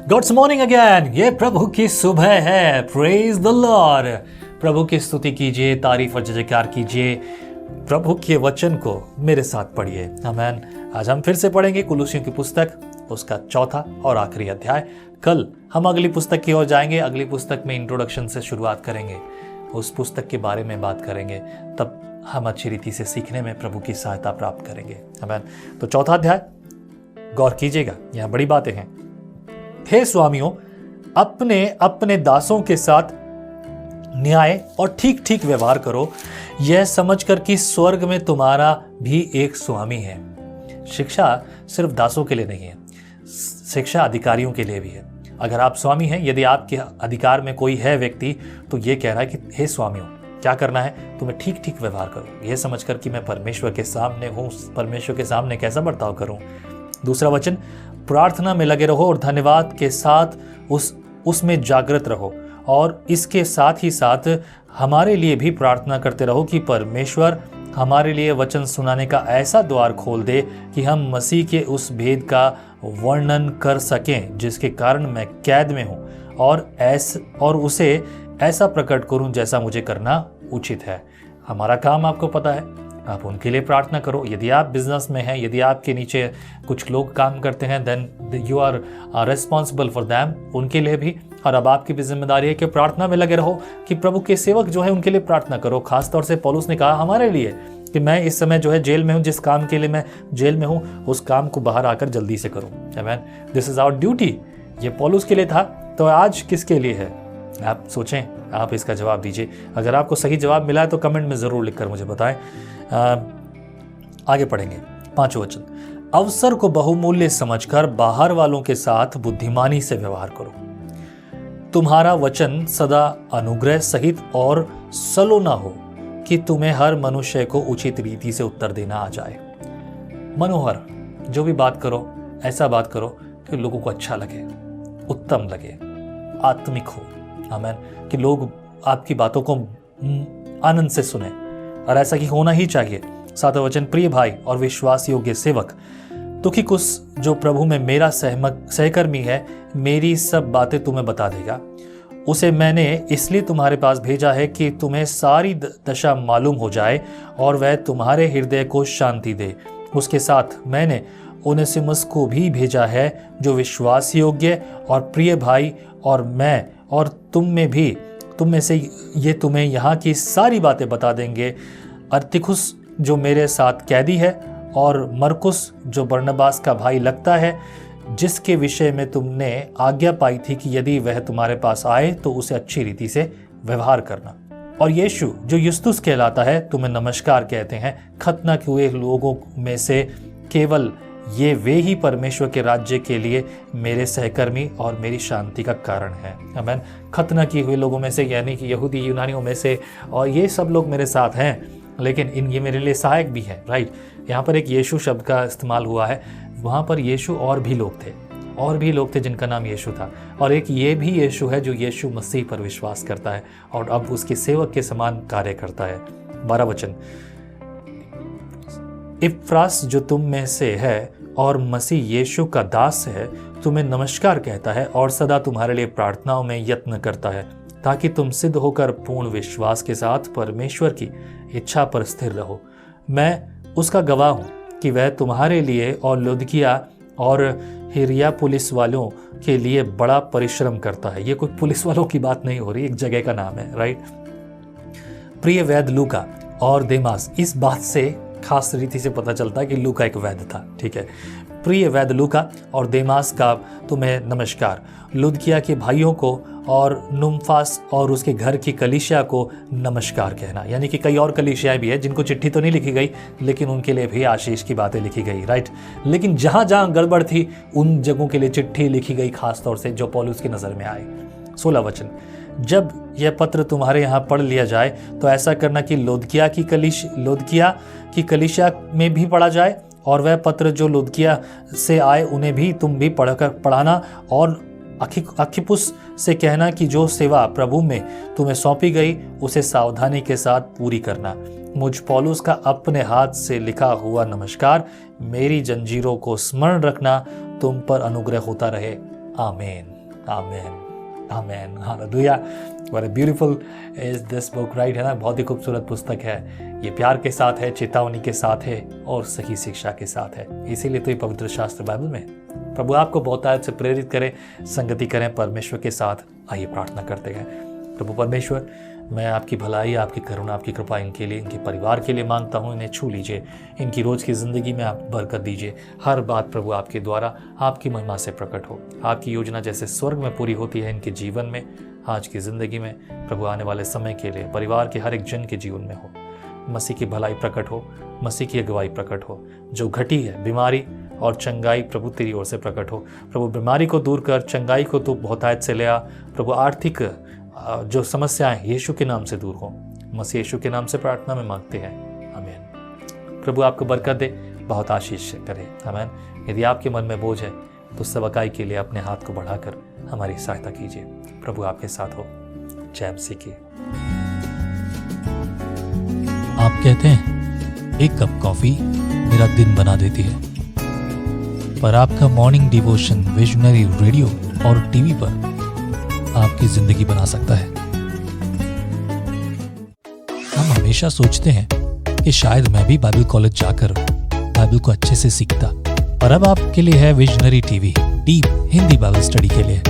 Goods morning again. ये प्रभु की सुबह है। Praise the Lord. प्रभु की स्तुति कीजिए, तारीफ और जयकार कीजिए। प्रभु के वचन को मेरे साथ पढ़िए। आमीन। आज हम फिर से पढ़ेंगे कुलुसियों की पुस्तक, उसका चौथा और आखिरी अध्याय। कल हम अगली पुस्तक की ओर जाएंगे। अगली पुस्तक में इंट्रोडक्शन से शुरुआत करेंगे, उस पुस्तक के बारे में बात करेंगे, तब हम अच्छी रीति से सीखने में प्रभु की सहायता प्राप्त करेंगे। आमीन। तो चौथा अध्याय गौर कीजिएगा, यहाँ बड़ी बातें हैं। हे स्वामियों, अपने अपने दासों के साथ न्याय और ठीक ठीक व्यवहार करो, यह समझकर कि स्वर्ग में तुम्हारा भी एक स्वामी है। शिक्षा सिर्फ दासों के लिए नहीं है, शिक्षा अधिकारियों के लिए भी है। अगर आप स्वामी हैं, यदि आपके अधिकार में कोई है व्यक्ति, तो यह कह रहा है कि हे स्वामियों, क्या करना है? तुम्हें ठीक ठीक व्यवहार करो, यह समझकर कि मैं परमेश्वर के सामने हूं, परमेश्वर के सामने कैसा बर्ताव करूं। दूसरा वचन, प्रार्थना में लगे रहो और धन्यवाद के साथ उसमें जागृत रहो, और इसके साथ ही साथ हमारे लिए भी प्रार्थना करते रहो कि परमेश्वर हमारे लिए वचन सुनाने का ऐसा द्वार खोल दे कि हम मसीह के उस भेद का वर्णन कर सकें जिसके कारण मैं कैद में हूं, और उसे ऐसा प्रकट करूं जैसा मुझे करना उचित है। हमारा काम आपको पता है, आप उनके लिए प्रार्थना करो। यदि आप बिजनेस में हैं, यदि आपके नीचे कुछ लोग काम करते हैं, then you are responsible for them, उनके लिए भी। और अब आपकी भी जिम्मेदारी है कि प्रार्थना में लगे रहो, कि प्रभु के सेवक जो है उनके लिए प्रार्थना करो। खासतौर से पौलुस ने कहा हमारे लिए कि मैं इस समय जो है जेल में हूँ, जिस काम के लिए मैं जेल में हूँ उस काम को बाहर आकर जल्दी से करूँ। आमीन। This is our duty. ये पौलुस के लिए था, तो आज किसके लिए है? आप सोचें, आप इसका जवाब दीजिए। अगर आपको सही जवाब मिला है तो कमेंट में ज़रूर लिखकर मुझे बताएं। आगे पढ़ेंगे। पांचवा वचन, अवसर को बहुमूल्य समझकर बाहर वालों के साथ बुद्धिमानी से व्यवहार करो। तुम्हारा वचन सदा अनुग्रह सहित और सलोना हो, कि तुम्हें हर मनुष्य को उचित रीति से उत्तर देना आ जाए। मनोहर, जो भी बात करो ऐसा बात करो कि लोगों को अच्छा लगे, उत्तम लगे, आत्मिक हो। आमीन। कि लोग आपकी बातों को आनंद से सुने, और ऐसा कि होना ही चाहिए। सातवां वचन, प्रिय भाई और विश्वास योग्य सेवक तुखिकुस, जो प्रभु में मेरा सहकर्मी है, मेरी सब बातें तुम्हें बता देगा। उसे मैंने इसलिए तुम्हारे पास भेजा है कि तुम्हें सारी दशा मालूम हो जाए और वह तुम्हारे हृदय को शांति दे। उसके साथ मैंने ओनेसिमुस को भी भेजा है, जो विश्वास योग्य और प्रिय भाई, और मैं और तुम में से ये तुम्हें यहाँ की सारी बातें बता देंगे। अर्तिकुस जो मेरे साथ कैदी है, और मरकुस जो बरनबास का भाई लगता है, जिसके विषय में तुमने आज्ञा पाई थी कि यदि वह तुम्हारे पास आए तो उसे अच्छी रीति से व्यवहार करना। और यीशु जो युस्तुस कहलाता है तुम्हें नमस्कार कहते हैं। खतना हुए लोगों में से केवल ये वे ही परमेश्वर के राज्य के लिए मेरे सहकर्मी और मेरी शांति का कारण है। आमीन। खतना किए हुए लोगों में से, यानी कि यहूदी यूनानियों में से, और ये सब लोग मेरे साथ हैं, लेकिन ये मेरे लिए सहायक भी हैं। राइट। यहाँ पर एक यीशु शब्द का इस्तेमाल हुआ है। वहाँ पर यीशु और भी लोग थे जिनका नाम यीशु था, और एक ये भी यीशु है जो यीशु मसीह पर विश्वास करता है और अब उसके सेवक के समान कार्य करता है। 12 वचन, इफ्रास जो तुम में से है और मसीह यीशु का दास है, तुम्हें नमस्कार कहता है और सदा तुम्हारे लिए प्रार्थनाओं में यत्न करता है, ताकि तुम सिद्ध होकर पूर्ण विश्वास के साथ परमेश्वर की इच्छा पर स्थिर रहो। मैं उसका गवाह हूँ कि वह तुम्हारे लिए और लुदिकिया और हिरिया पुलिस वालों के लिए बड़ा परिश्रम करता है। ये कोई पुलिस वालों की बात नहीं हो रही, एक जगह का नाम है। राइट। प्रिय वैद लूका और देमास, इस बात से खास रीति से पता चलता है कि लूका एक वैद था। ठीक है। प्रिय वैद लूका और देमास का तुम्हें नमस्कार। लुदिकिया के भाइयों को और नुम्फास और उसके घर की कलीसिया को नमस्कार कहना। यानी कि कई और कलीसियाएं भी है जिनको चिट्ठी तो नहीं लिखी गई, लेकिन उनके लिए भी आशीष की बातें लिखी गई। राइट। लेकिन जहां जहां गड़बड़ थी उन जगहों के लिए चिट्ठी लिखी गई, खासतौर से जो पौलुस की नजर में आई। 16 वचन, जब यह पत्र तुम्हारे यहाँ पढ़ लिया जाए तो ऐसा करना कि लौदकिया की कलीसिया में भी पढ़ा जाए, और वह पत्र जो लौदकिया से आए उन्हें भी तुम भी पढ़ाना, और अखिपुस से कहना कि जो सेवा प्रभु में तुम्हें सौंपी गई उसे सावधानी के साथ पूरी करना। मुझ पौलुस का अपने हाथ से लिखा हुआ नमस्कार। मेरी जंजीरों को स्मरण रखना, तुम पर अनुग्रह होता रहे। आमीन, आमीन, आमीन, hallelujah. What a beautiful is this book, right, है ना। बहुत ही खूबसूरत पुस्तक है ये। प्यार के साथ है, चेतावनी के साथ है और सही शिक्षा के साथ है। इसीलिए तो ये पवित्र शास्त्र बाइबल में है। प्रभु आपको बहुतायत से प्रेरित करें, संगति करें परमेश्वर के साथ। आइए प्रार्थना करते हैं। प्रभु परमेश्वर, मैं आपकी भलाई, आपकी करुणा, आपकी कृपा इनके लिए, इनके परिवार के लिए मांगता हूँ। इन्हें छू लीजिए, इनकी रोज़ की ज़िंदगी में आप बरकत दीजिए। हर बात प्रभु आपके द्वारा आपकी महिमा से प्रकट हो। आपकी योजना जैसे स्वर्ग में पूरी होती है इनके जीवन में, आज की ज़िंदगी में प्रभु आने वाले समय के लिए परिवार के हर एक जन के जीवन में हो। मसीह की भलाई प्रकट हो, मसीह की अगुवाई प्रकट हो। जो घटी है बीमारी और चंगाई प्रभु तेरी ओर से प्रकट हो। प्रभु बीमारी को दूर कर, चंगाई को तो बहुतायत से ले आ। प्रभु आर्थिक जो समस्याएं यीशु के नाम से दूर हो। मसीह यीशु के नाम से प्रार्थना में मांगते हैं, आमीन। प्रभु आपको बरकत दे, बहुत आशीष करे, आमीन। यदि आपके मन में बोझ है तो सेवकाई के लिए अपने हाथ को बढ़ाकर हमारी सहायता कीजिए। प्रभु आपके साथ हो। जय मसीह की। आप कहते हैं एक कप कॉफी मेरा दिन बना देती है, पर आपका मॉर्निंग डिवोशन विजनरी रेडियो और टीवी पर आपकी जिंदगी बना सकता है। हम हमेशा सोचते हैं कि शायद मैं भी बाइबल कॉलेज जाकर बाइबल को अच्छे से सीखता, पर अब आपके लिए है visionary TV, deep Hindi Bible study के लिए।